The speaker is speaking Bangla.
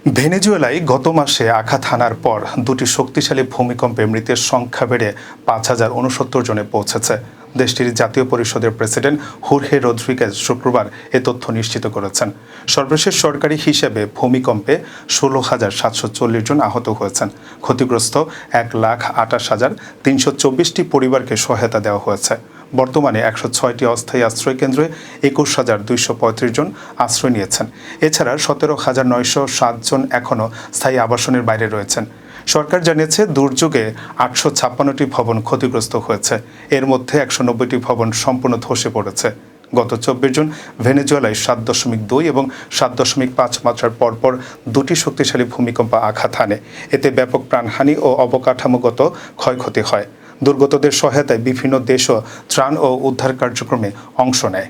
ভেনেজুয়েলায় গত মাসে আঘাত হানার পর দুটি শক্তিশালী ভূমিকম্পে মৃতের সংখ্যা বেড়ে ৫,০৬৯ জনে পৌঁছেছে। দেশটির জাতীয় পরিষদের প্রেসিডেন্ট হুরহে রদ্রিগেজ শুক্রবার এ তথ্য নিশ্চিত করেছেন। সর্বশেষ সরকারি হিসেবে ভূমিকম্পে ১৬,৭৪০ জন আহত হয়েছেন। ক্ষতিগ্রস্ত ১,২৮,৩২৪টি পরিবারকে সহায়তা দেওয়া হয়েছে। বর্তমানে ১০৬টি অস্থায়ী আশ্রয়কেন্দ্রে ২১,২৩৫ জন আশ্রয় নিয়েছেন। এছাড়া ১৭,৯০৭ জন এখনও স্থায়ী আবাসনের বাইরে রয়েছেন। সরকার জানিয়েছে দুর্যোগে ৮৫৬টি ভবন ক্ষতিগ্রস্ত হয়েছে। এর মধ্যে ১৯০টি ভবন সম্পূর্ণ ধসে পড়েছে। গত ২৪ জুন ভেনেজুয়েলায় ৭.২ এবং ৭.৫ মাত্রার পরপর দুটি শক্তিশালী ভূমিকম্প আঘাত হানে। এতে ব্যাপক প্রাণহানি ও অবকাঠামোগত ক্ষয়ক্ষতি হয়। দুর্গতদের সহায়তায় বিভিন্ন দেশও ত্রাণ ও উদ্ধার কার্যক্রমে অংশ নেয়।